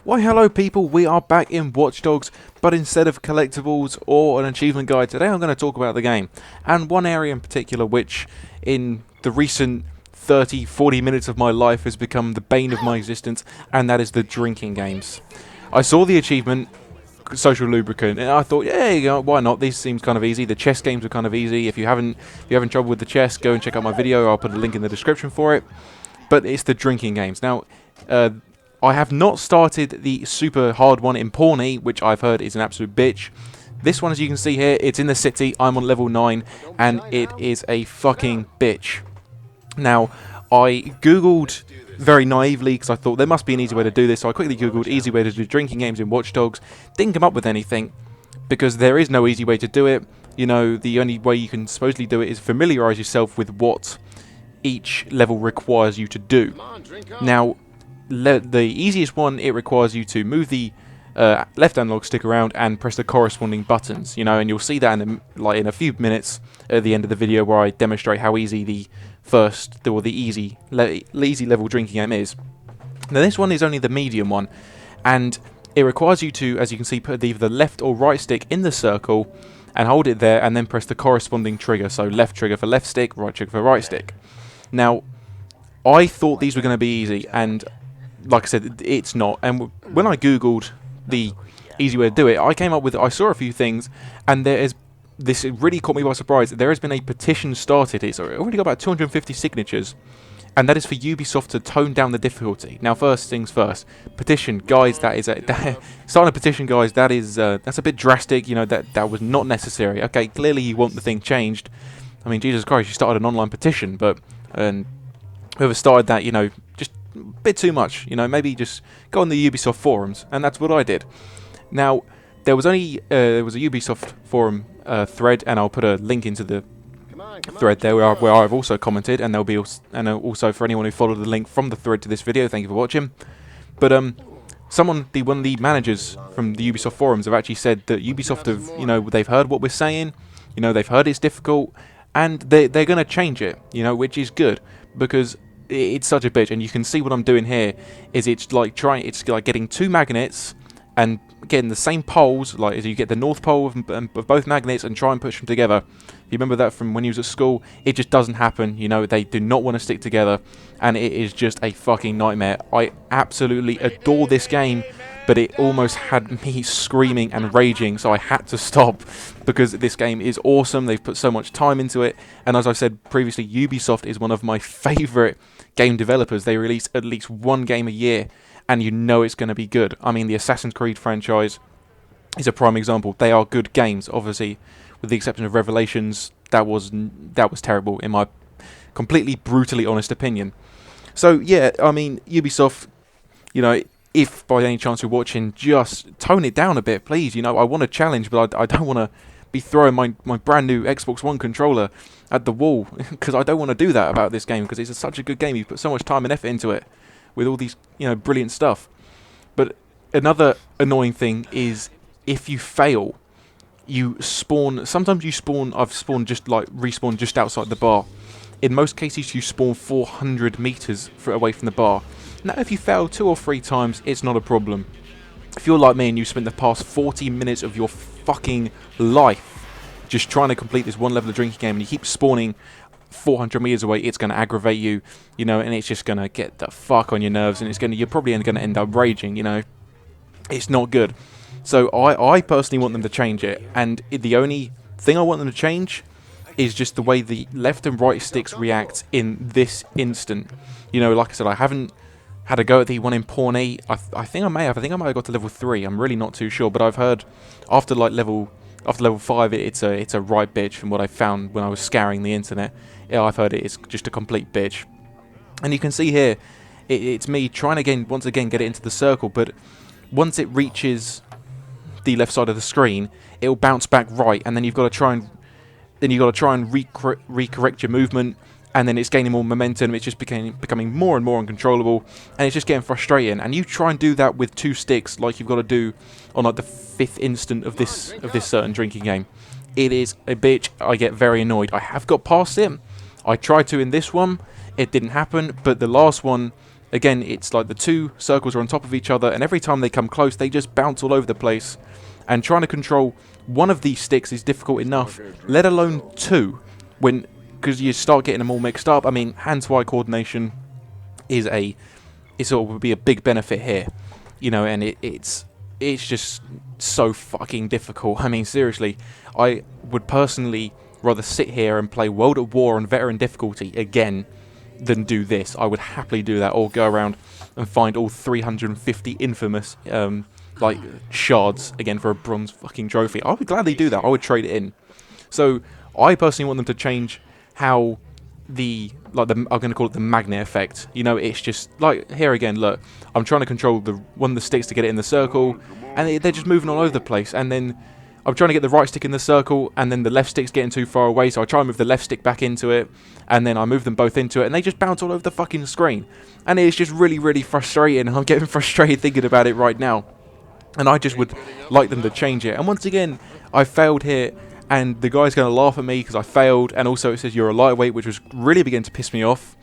Why hello people, we are back in Watch Dogs, but instead of collectibles or an achievement guide, today I'm going to talk about the game. And one area in particular which, in the recent 30-40 minutes of my life, has become the bane of my existence, and that is the drinking games. I saw the achievement, Social Lubricant, and I thought, yeah, why not? These seems kind of easy. The chess games are kind of easy. If you're having trouble with the chess, go and check out my video. I'll put a link in the description for it. But it's the drinking games. Now, I have not started the super hard one in Pawnee, which I've heard is an absolute bitch. This one, as you can see here, it's in the city. I'm on level 9, and it is a fucking bitch. Now, I googled very naively, because I thought there must be an easy way to do this, so I quickly googled easy way to do drinking games in Watch Dogs. Didn't come up with anything, because there is no easy way to do it. You know, the only way you can supposedly do it is familiarise yourself with what each level requires you to do. Now, the easiest one, it requires you to move the left analog stick around and press the corresponding buttons, you know, and you'll see that in a few minutes at the end of the video where I demonstrate how easy the easy level drinking game is. Now this one is only the medium one, and it requires you to, as you can see, put either the left or right stick in the circle and hold it there, and then press the corresponding trigger, so left trigger for left stick, right trigger for right stick. Now, I thought these were going to be easy, and like I said, it's not. And when I googled the easy way to do it, I saw a few things, and this really caught me by surprise. There has been a petition started. It's already got about 250 signatures, and that is for Ubisoft to tone down the difficulty. Now, first things first, petition, guys. Starting a petition, guys. That's a bit drastic. You know, that was not necessary. Okay, clearly you want the thing changed. I mean, Jesus Christ, you started an online petition, but whoever started that, you know, just a bit too much, you know, maybe just go on the Ubisoft forums, and that's what I did. Now, there was a Ubisoft forum thread, and I'll put a link into the thread there where I've also commented, and there'll be also for anyone who followed the link from the thread to this video, thank you for watching. But one of the managers from the Ubisoft forums have actually said that Ubisoft have, you know, they've heard what we're saying, you know, they've heard it's difficult, and they're going to change it, you know, which is good, because it's such a bitch. And you can see what I'm doing here is it's like getting two magnets and getting the same poles, like as you get the north pole of both magnets and try and push them together. You remember that from when you was at school? It just doesn't happen, you know, they do not want to stick together, and it is just a fucking nightmare. I absolutely adore this game, but it almost had me screaming and raging, so I had to stop, because this game is awesome. They've put so much time into it, and as I said previously, Ubisoft is one of my favourite game developers. They release at least one game a year, and you know it's going to be good. I mean, the Assassin's Creed franchise is a prime example. They are good games, obviously, with the exception of Revelations. That was terrible, in my completely brutally honest opinion. So yeah, I mean, Ubisoft, you know, if by any chance you're watching, just tone it down a bit, please. You know, I want a challenge, but I don't want to be throwing my brand new Xbox One controller at the wall, because I don't want to do that about this game, because it's such a good game. You've put so much time and effort into it with all these, you know, brilliant stuff. But another annoying thing is if you fail, you spawn. Sometimes you spawn. I've spawned respawn just outside the bar. In most cases, you spawn 400 meters away from the bar. Now, if you fail 2 or 3 times, it's not a problem. If you're like me and you spent the past 40 minutes of your fucking life just trying to complete this one level of drinking game, and you keep spawning 400 meters away, it's going to aggravate you, you know, and it's just going to get the fuck on your nerves, and you're probably going to end up raging, you know. It's not good. So I personally want them to change it, and the only thing I want them to change is just the way the left and right sticks react in this instant. You know, like I said, I haven't had a go at the one in Pawnee. I think I may have. I think I might have got to level 3. I'm really not too sure, but I've heard after level 5, it's a right bitch. From what I found when I was scouring the internet, yeah, I've heard it's just a complete bitch. And you can see here, it's me trying to once again get it into the circle, but once it reaches the left side of the screen, it'll bounce back right, and then you've got to try and recorrect your movement, and then it's gaining more momentum. It's just becoming more and more uncontrollable, and it's just getting frustrating. And you try and do that with 2 sticks, like you've got to do on like the 5th instant of this certain drinking game. It is a bitch. I get very annoyed. I have got past it. I tried to in this one. It didn't happen, but the last one, Again, it's like the two circles are on top of each other, and every time they come close, they just bounce all over the place. And trying to control one of these sticks is difficult enough, let alone two, because you start getting them all mixed up. I mean, hand-to-eye coordination is would be a big benefit here, you know, and it's just so fucking difficult. I mean, seriously, I would personally rather sit here and play World at War on veteran difficulty again than do this. I would happily do that, or go around and find all 350 infamous like shards again for a bronze fucking trophy. I would gladly do that. I would trade it in. So I personally want them to change how I'm going to call it the magnet effect. You know, it's just like here again. Look, I'm trying to control one of the sticks to get it in the circle, and they're just moving all over the place. And then I'm trying to get the right stick in the circle, and then the left stick's getting too far away, so I try and move the left stick back into it, and then I move them both into it, and they just bounce all over the fucking screen. And it's just really, really frustrating. I'm getting frustrated thinking about it right now. And I just would like them to change it. And once again, I failed here, and the guy's going to laugh at me because I failed, and also it says you're a lightweight, which was really beginning to piss me off.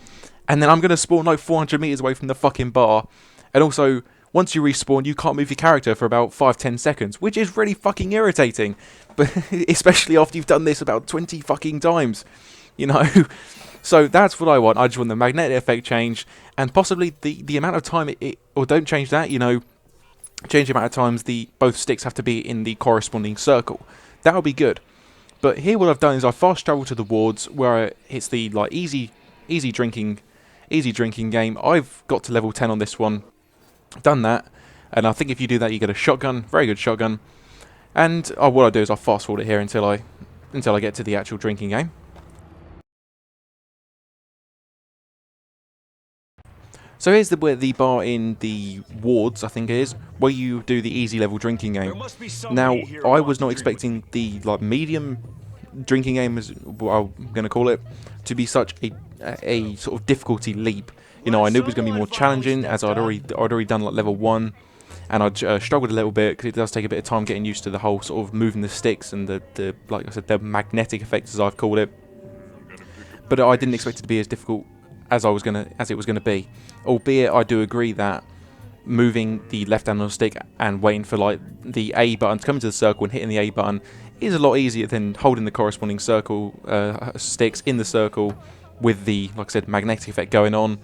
And then I'm going to spawn like 400 meters away from the fucking bar, and also once you respawn, you can't move your character for about 5-10 seconds, which is really fucking irritating. But especially after you've done this about 20 fucking times, you know. So that's what I want. I just want the magnetic effect changed, and possibly the amount of time or don't change that, you know. Change the amount of times both sticks have to be in the corresponding circle. That would be good. But here what I've done is I fast travel to the wards where it's the like easy drinking game. I've got to level 10 on this one. Done that, and I think if you do that you get a shotgun, very good shotgun. And what I do is I fast forward it here until I get to the actual drinking game. So here's where the bar in the wards, I think it is, where you do the easy level drinking game. Now, I was not expecting the like medium drinking game, as what I'm going to call it, to be such a sort of difficulty leap. You know, I knew it was going to be more challenging, as I'd already done like level 1, and I'd struggled a little bit because it does take a bit of time getting used to the whole sort of moving the sticks and the like I said, the magnetic effects, as I've called it. But I didn't expect it to be as difficult as it was gonna be. Albeit, I do agree that moving the left analog stick and waiting for like the A button to come into the circle and hitting the A button is a lot easier than holding the corresponding circle sticks in the circle with the, like I said, magnetic effect going on,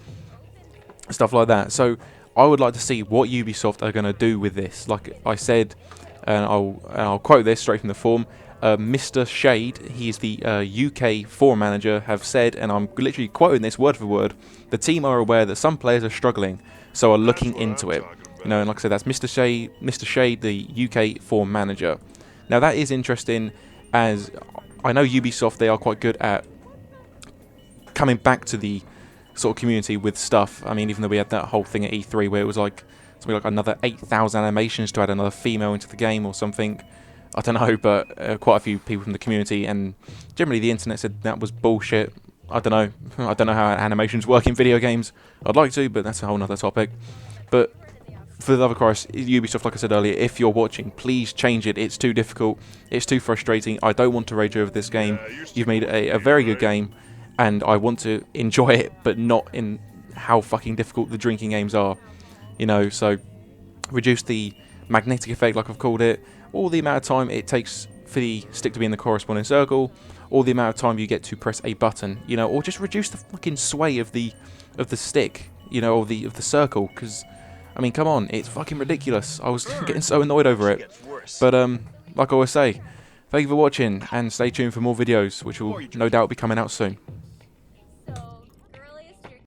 stuff like that. So I would like to see what Ubisoft are going to do with this. Like I said, and I'll quote this straight from the forum. Mr. Shade, he's the UK forum manager, have said, and I'm literally quoting this word for word, the team are aware that some players are struggling, so are looking into it. You know, and like I said, that's Mr. Shade, the UK forum manager. Now that is interesting, as I know Ubisoft, they are quite good at coming back to the sort of community with stuff. I mean, even though we had that whole thing at E3 where it was like something like another 8,000 animations to add another female into the game or something. I don't know, but quite a few people from the community, and generally the internet said that was bullshit. I don't know. I don't know how animations work in video games. I'd like to, but that's a whole nother topic. But for the love of Christ, Ubisoft, like I said earlier, if you're watching, please change it. It's too difficult. It's too frustrating. I don't want to rage over this game. You've made a very good game, and I want to enjoy it, but not in how fucking difficult the drinking games are. You know, so reduce the magnetic effect, like I've called it, or the amount of time it takes for the stick to be in the corresponding circle, or the amount of time you get to press a button, you know, or just reduce the fucking sway of the stick, you know, or the circle, because I mean, come on, it's fucking ridiculous. I was getting so annoyed over it. But like I always say, thank you for watching, and stay tuned for more videos, which will no doubt be coming out soon.